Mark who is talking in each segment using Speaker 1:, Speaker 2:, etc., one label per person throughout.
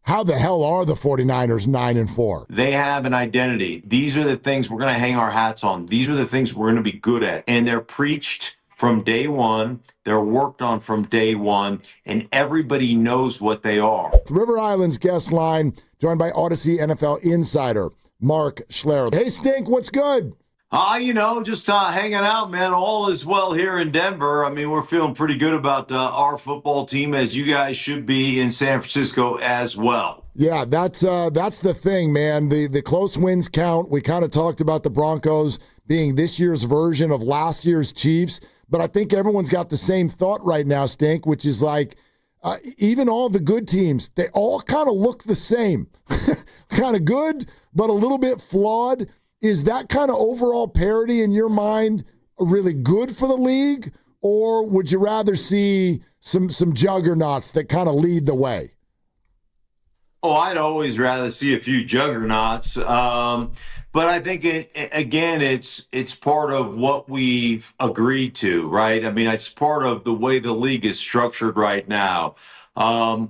Speaker 1: how the hell are the 49ers 9-4?
Speaker 2: They have an identity. These are the things we're going to hang our hats on. These are the things we're going to be good at. And they're preached from day one. They're worked on from day one. And everybody knows what they are.
Speaker 1: River Island's guest line, joined by Odyssey NFL insider Mark Schlereth. Hey, Stink, what's good?
Speaker 2: Just hanging out, man. All is well here in Denver. I mean, we're feeling pretty good about our football team, as you guys should be in San Francisco as well.
Speaker 1: Yeah, that's the thing, man. The close wins count. We kind of talked about the Broncos being this year's version of last year's Chiefs, but I think everyone's got the same thought right now, Stink, which is like even all the good teams, they all kind of look the same. Kind of good, but a little bit flawed. Is that kind of overall parity in your mind really good for the league, or would you rather see some juggernauts that kind of lead the way?
Speaker 2: Oh, I'd always rather see a few juggernauts. But I think it's part of what we've agreed to, right? I mean, it's part of the way the league is structured right now. I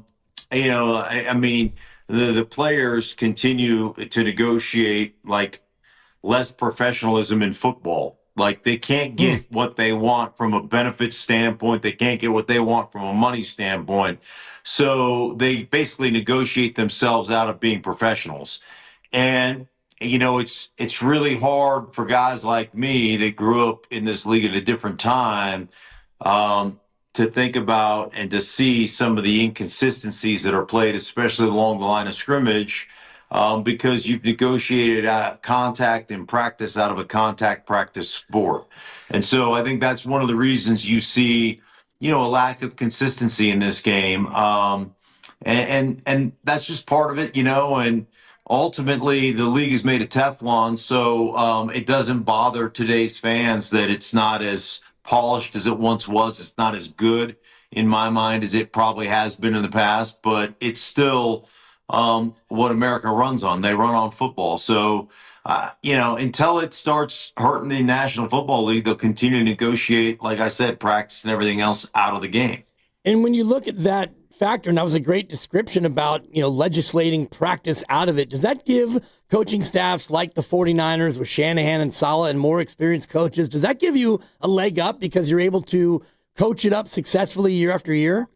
Speaker 2: mean, the players continue to negotiate like less professionalism in football. Like they can't get what they want from a benefits standpoint. They can't get what they want from a money standpoint. So they basically negotiate themselves out of being professionals. And, it's really hard for guys like me that grew up in this league at a different time to think about and to see some of the inconsistencies that are played, especially along the line of scrimmage, because you've negotiated contact and practice out of a contact practice sport. And so I think that's one of the reasons you see, a lack of consistency in this game. And that's just part of it, and ultimately the league is made of Teflon. So it doesn't bother today's fans that it's not as polished as it once was. It's not as good in my mind as it probably has been in the past, but it's still what America runs on. They run on football. So, until it starts hurting the National Football League, they'll continue to negotiate, like I said, practice and everything else out of the game.
Speaker 3: And when you look at that factor, and that was a great description about, legislating practice out of it, does that give coaching staffs like the 49ers with Shanahan and Saleh and more experienced coaches, does that give you a leg up because you're able to coach it up successfully year after year?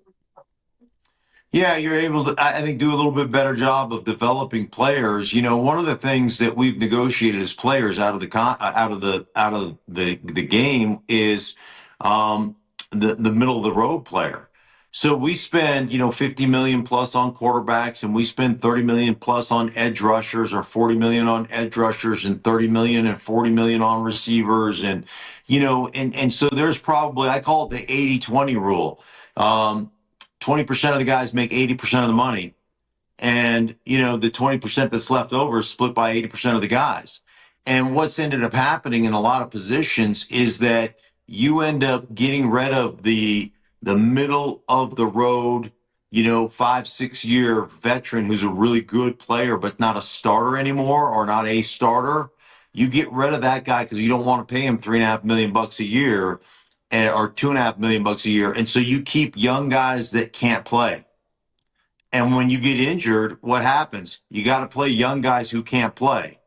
Speaker 2: Yeah, you're able to, I think, do a little bit better job of developing players. One of the things that we've negotiated as players out of the game is the middle of the road player. So we spend, $50 million plus on quarterbacks, and we spend $30 million plus on edge rushers, or $40 million on edge rushers, and $30 million and $40 million on receivers. And, and so there's probably, I call it the 80-20 rule. 20% of the guys make 80% of the money. And, the 20% that's left over is split by 80% of the guys. And what's ended up happening in a lot of positions is that you end up getting rid of the middle of the road, 5-6 year veteran who's a really good player, but not a starter anymore, or not a starter. You get rid of that guy because you don't want to pay him $3.5 million a year. Or $2.5 million a year. And so you keep young guys that can't play. And when you get injured, what happens? You got to play young guys who can't play.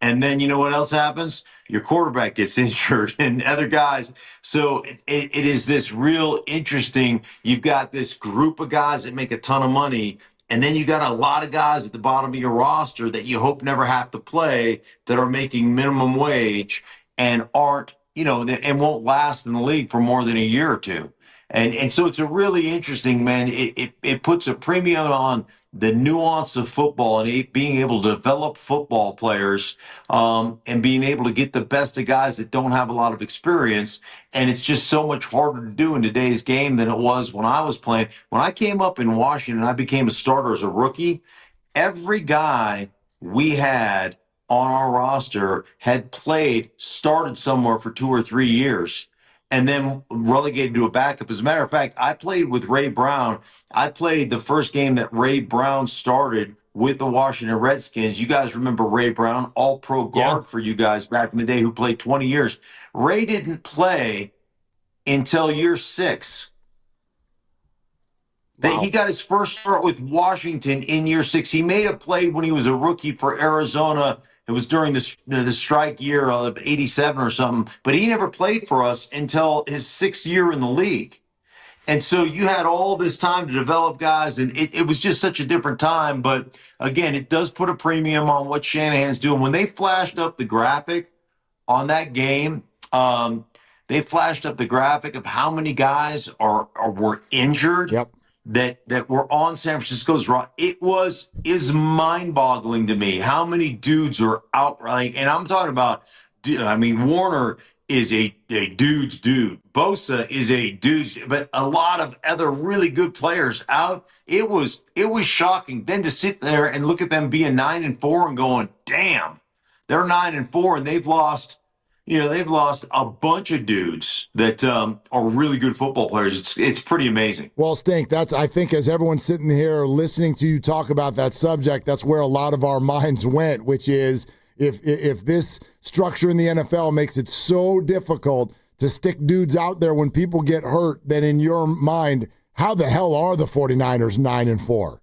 Speaker 2: And then you know what else happens? Your quarterback gets injured and other guys. So it is this real interesting, you've got this group of guys that make a ton of money. And then you got a lot of guys at the bottom of your roster that you hope never have to play, that are making minimum wage and aren't, and won't last in the league for more than a year or two. And so it's a really interesting, man. It puts a premium on the nuance of football and being able to develop football players and being able to get the best of guys that don't have a lot of experience. And it's just so much harder to do in today's game than it was when I was playing. When I came up in Washington, I became a starter as a rookie. Every guy we had on our roster had started somewhere for 2 or 3 years, and then relegated to a backup. As a matter of fact, I played with Ray Brown. I played the first game that Ray Brown started with the Washington Redskins. You guys remember Ray Brown, all-pro guard for you guys back in the day, who played 20 years. Ray didn't play until year 6. That
Speaker 1: Wow.
Speaker 2: he got his first start with Washington in year 6. He made a play when he was a rookie for Arizona. It was during the strike year of '87 or something, but he never played for us until his 6th year in the league. And so you had all this time to develop guys, and it was just such a different time. But again, it does put a premium on what Shanahan's doing. When they flashed up the graphic on that game, they flashed up the graphic of how many guys were injured
Speaker 1: Yep.
Speaker 2: that were on San Francisco's roster. Is mind-boggling to me how many dudes are out. Like, and I'm talking about, I mean, Warner is a dude's dude. Bosa is a dude's, but a lot of other really good players out. It was shocking. Then to sit there and look at them being 9-4 and going, damn, they're 9-4 and they've lost. They've lost a bunch of dudes that are really good football players. It's pretty amazing.
Speaker 1: Well, Stink, I think as everyone's sitting here listening to you talk about that subject, that's where a lot of our minds went, which is if this structure in the NFL makes it so difficult to stick dudes out there when people get hurt, then in your mind, how the hell are the 49ers 9-4?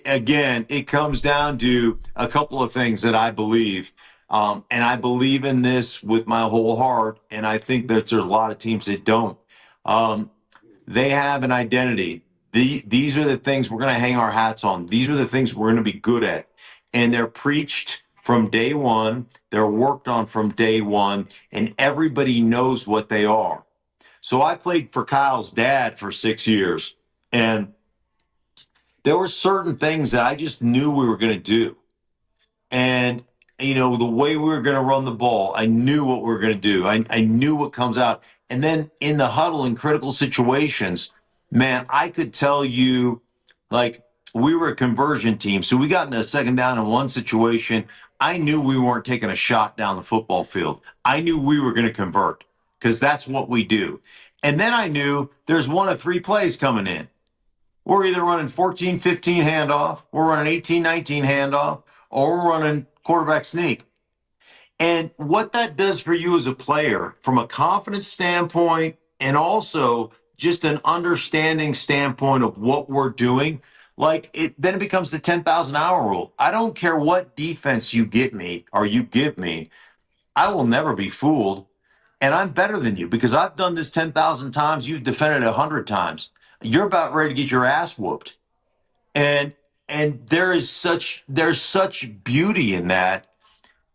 Speaker 2: Again, it comes down to a couple of things that I believe. And I believe in this with my whole heart. And I think that there's a lot of teams that don't. They have an identity. These are the things we're going to hang our hats on. These are the things we're going to be good at. And they're preached from day one. They're worked on from day one. And everybody knows what they are. So I played for Kyle's dad for 6 years. And there were certain things that I just knew we were going to do. And the way we were going to run the ball, I knew what we were going to do. I knew what comes out. And then in the huddle in critical situations, man, I could tell you, like, we were a conversion team. So we got into a second down in one situation. I knew we weren't taking a shot down the football field. I knew we were going to convert because that's what we do. And then I knew there's one of 3 plays coming in. We're either running 14-15 handoff, we're running 18-19 handoff, or we're running quarterback sneak. And what that does for you as a player from a confidence standpoint and also just an understanding standpoint of what we're doing, then it becomes the 10,000 hour rule. I don't care what defense you get me or you give me, I will never be fooled. And I'm better than you because I've done this 10,000 times. You've defended 100 times. You're about ready to get your ass whooped. And there's such beauty in that.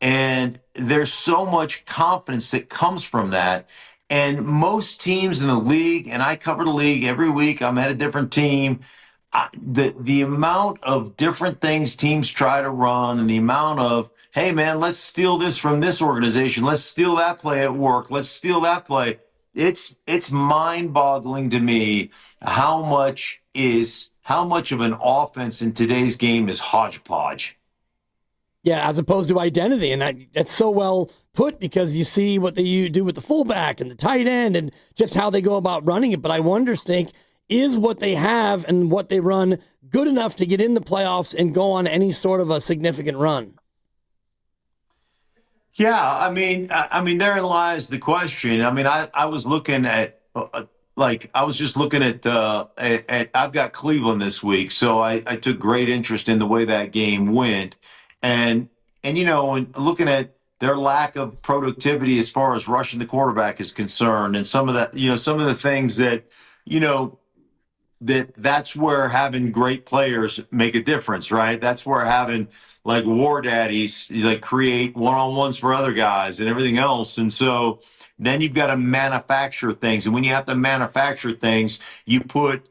Speaker 2: And there's so much confidence that comes from that. And most teams in the league, and I cover the league every week, I'm at a different team. The amount of different things teams try to run and the amount of, hey, man, let's steal this from this organization. Let's steal that play at work. Let's steal that play. It's mind-boggling to me how much of an offense in today's game is hodgepodge.
Speaker 3: Yeah, as opposed to identity. And that's so well put because you see what they do with the fullback and the tight end and just how they go about running it. But I wonder, Stink, is what they have and what they run good enough to get in the playoffs and go on any sort of a significant run?
Speaker 2: Yeah, I mean, therein lies the question. I mean, I was looking at, I was just looking at I've got Cleveland this week, so I took great interest in the way that game went, and and looking at their lack of productivity as far as rushing the quarterback is concerned, and some of that, some of the things that, that's where having great players make a difference, right? That's where having like war daddies like create one-on-ones for other guys and everything else. And so then you've got to manufacture things. And when you have to manufacture things, you put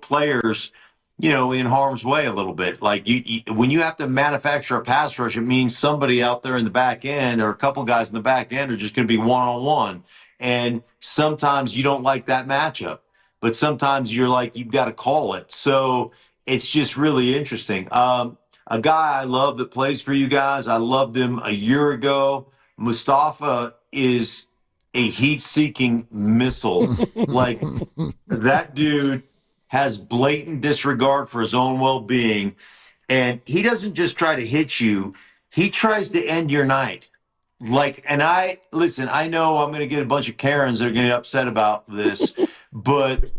Speaker 2: players, in harm's way a little bit. Like when you have to manufacture a pass rush, it means somebody out there in the back end or a couple guys in the back end are just going to be one-on-one. And sometimes you don't like that matchup. But sometimes you're like, you've got to call it. So it's just really interesting. A guy I love that plays for you guys, I loved him a year ago. Mustafa is a heat-seeking missile. Like, that dude has blatant disregard for his own well-being. And he doesn't just try to hit you. He tries to end your night. Like, and I know I'm going to get a bunch of Karens that are going to get upset about this. but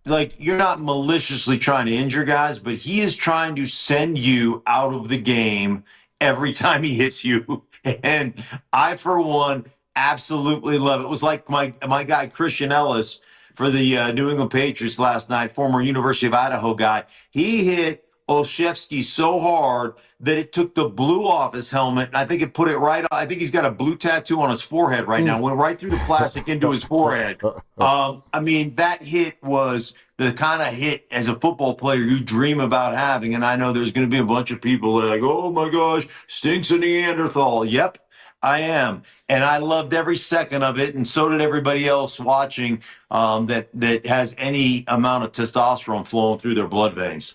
Speaker 2: like you're not maliciously trying to injure guys, but he is trying to send you out of the game every time he hits you. And I, for one, absolutely love it. It was like my guy Christian Ellis for the New England Patriots last night, former University of Idaho guy. He hit Olszewski so hard that it took the blue off his helmet, and I think it put it right on. I think he's got a blue tattoo on his forehead right now. Went right through the plastic into his forehead. I mean, that hit was the kind of hit as a football player you dream about having. And I know there's going to be a bunch of people that are like, oh my gosh, Stink's a Neanderthal. Yep, I am. And I loved every second of it. And so did everybody else watching that has any amount of testosterone flowing through their blood veins.